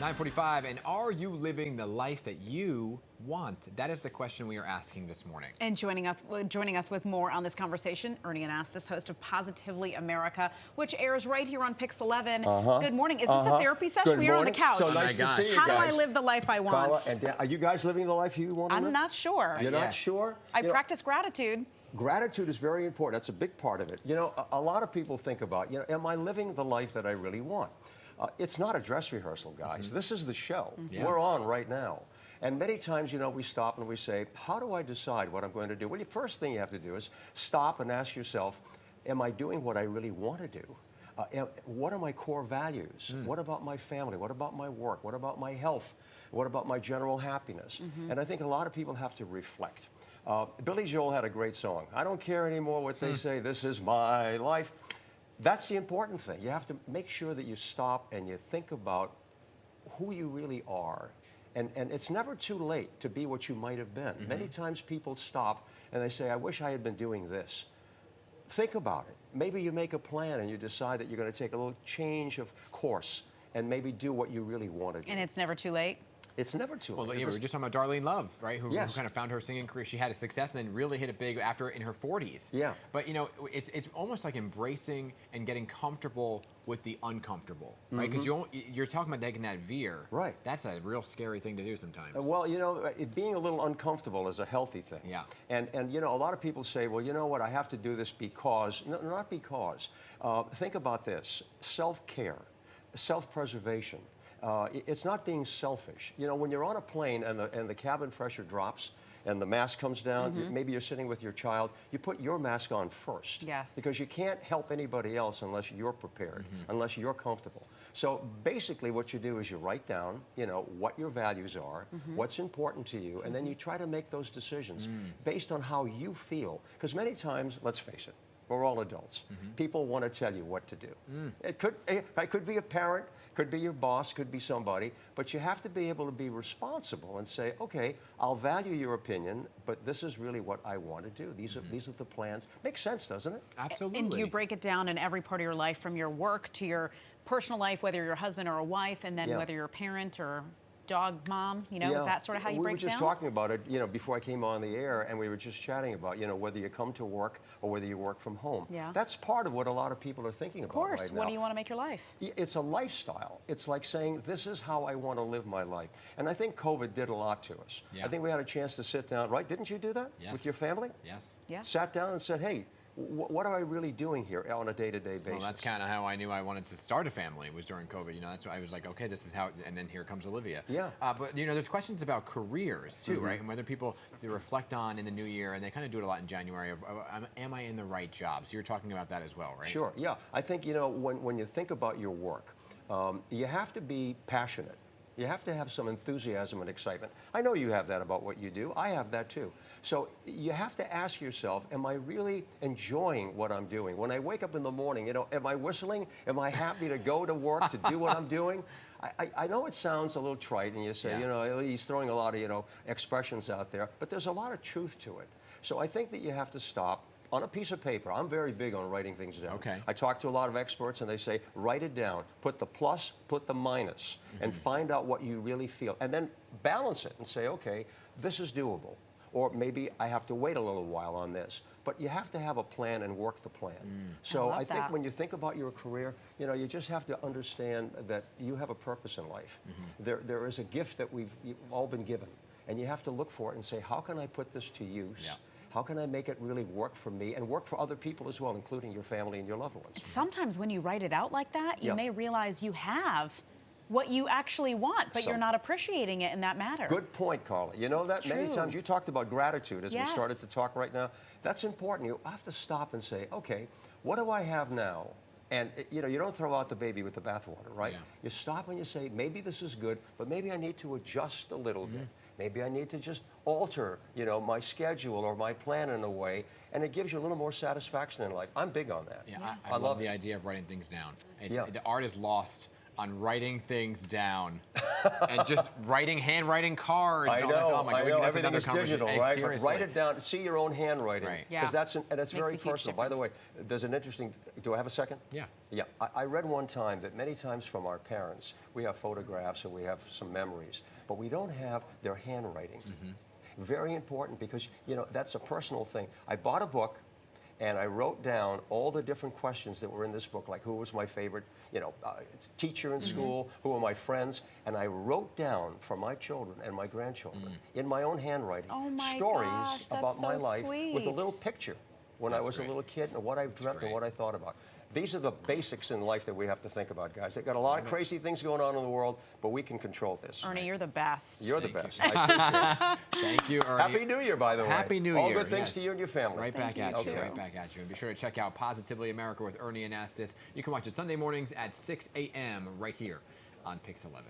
9:45, and are you living the life that you want? That is the question we are asking this morning. And joining us with more on this conversation, Ernie Anastos, host of Positively America, which airs right here on PIX11. Good morning. Is this a therapy session? We are on the couch. So nice to see you guys. How do I live the life I want? Carla and Dan, are you guys living the life you want to live? I'm not sure. You're not sure? I practice gratitude. Gratitude is very important. That's a big part of it. You know, a lot of people think about, am I living the life that I really want? It's not a dress rehearsal, guys. This is the show. We're on right now. And many times, we stop and we say, how do I decide what I'm going to do? Well, the first thing you have to do is stop and ask yourself, am I doing what I really want to do? What are my core values? What about my family? What about my work? What about my health? What about my general happiness? And I think a lot of people have to reflect. Billy Joel had a great song. I don't care anymore what they say. This is my life. That's the important thing. You have to make sure that you stop and you think about who you really are. And it's never too late to be what you might have been. Many times people stop and they say, I wish I had been doing this. Think about it. Maybe you make a plan and you decide that you're going to take a little change of course and maybe do what you really want to do. And it's never too late? It's never too late. Well, we were just talking about Darlene Love, right? Who kind of found her singing career. She had a success and then really hit it big after in her 40s. Yeah. But it's almost like embracing and getting comfortable with the uncomfortable, right? Because you're talking about taking that veer. Right. That's a real scary thing to do sometimes. Well, being a little uncomfortable is a healthy thing. Yeah. And a lot of people say, well, you know what? I have to do this because. No, not because. Think about this: self-care, self-preservation. It's not being selfish. When you're on a plane and the cabin pressure drops and the mask comes down, maybe you're sitting with your child, you put your mask on first. Yes. Because you can't help anybody else unless you're prepared, unless you're comfortable. So basically what you do is you write down, what your values are, what's important to you, and then you try to make those decisions based on how you feel. Because many times, let's face it, we're all adults. People want to tell you what to do. It could be a parent, could be your boss, could be somebody, but you have to be able to be responsible and say, okay, I'll value your opinion, but this is really what I want to do. These are the plans. Makes sense, doesn't it? Absolutely. And do you break it down in every part of your life, from your work to your personal life, whether you're a husband or a wife, and then whether you're a parent or dog mom, is that sort of how you break it down? We were just talking about it, before I came on the air, and we were just chatting about, whether you come to work or whether you work from home. Yeah. That's part of what a lot of people are thinking about right now. Of course. What do you want to make your life? It's a lifestyle. It's like saying, this is how I want to live my life. And I think COVID did a lot to us. Yeah. I think we had a chance to sit down, right? Didn't you do that? Yes. With your family? Yes. Yeah. Sat down and said, hey, what am I really doing here on a day-to-day basis? Well, that's kind of how I knew I wanted to start a family, was during COVID. That's why I was like, okay, this is how, and then here comes Olivia. Yeah. But, there's questions about careers, too, right? And whether people reflect on in the new year, and they kind of do it a lot in January, of, am I in the right job? So you're talking about that as well, right? Sure, yeah. I think, when you think about your work, you have to be passionate. You have to have some enthusiasm and excitement. I know you have that about what you do. I have that too. So you have to ask yourself, am I really enjoying what I'm doing? When I wake up in the morning, am I whistling? Am I happy to go to work, to do what I'm doing? I know it sounds a little trite, and you say, he's throwing a lot of, expressions out there, but there's a lot of truth to it. So I think that you have to stop. On a piece of paper, I'm very big on writing things down. Okay. I talk to a lot of experts and they say, write it down, put the plus, put the minus, and find out what you really feel. And then balance it and say, okay, this is doable. Or maybe I have to wait a little while on this. But you have to have a plan and work the plan. So I think when you think about your career, you just have to understand that you have a purpose in life. There is a gift that we've all been given. And you have to look for it and say, how can I put this to use? Yeah. How can I make it really work for me and work for other people as well, including your family and your loved ones? Sometimes when you write it out like that, you may realize you have what you actually want, but you're not appreciating it in that matter. Good point, Carla. You know that many times you talked about gratitude as we started to talk right now. That's important. You have to stop and say, okay, what do I have now? And you don't throw out the baby with the bathwater, right? Yeah. You stop and you say, maybe this is good, but maybe I need to adjust a little bit. Maybe I need to just alter, my schedule or my plan in a way, and it gives you a little more satisfaction in life. I'm big on that. Yeah, I love the idea of writing things down. The art is lost on writing things down and just handwriting cards. I and know, all that. Oh my God, I we know. can, that's Everything another is conversation. digital, Hey, right? But seriously. write it down. See your own handwriting. Right. Yeah. Because it's Makes very a huge personal. By the way, there's an interesting. Do I have a second? Yeah. Yeah. I read one time that many times from our parents, we have photographs and we have some memories, but we don't have their handwriting. Very important because, you know, that's a personal thing. I bought a book and I wrote down all the different questions that were in this book, like who was my favorite, you know, teacher in school, who were my friends, and I wrote down for my children and my grandchildren in my own handwriting stories about my life with a little picture when I was a little kid and what I dreamt and what I thought about. These are the basics in life that we have to think about, guys. They've got a lot of crazy things going on in the world, but we can control this. Ernie, you're the best. You're the best. I appreciate it. Thank you, Ernie. Happy New Year, by the way. Happy New Year. All good things to you and your family. Right back Thank at you, you. too. Right back at you. And be sure to check out Positively America with Ernie Anastos. You can watch it Sunday mornings at 6 a.m. right here on PIX11.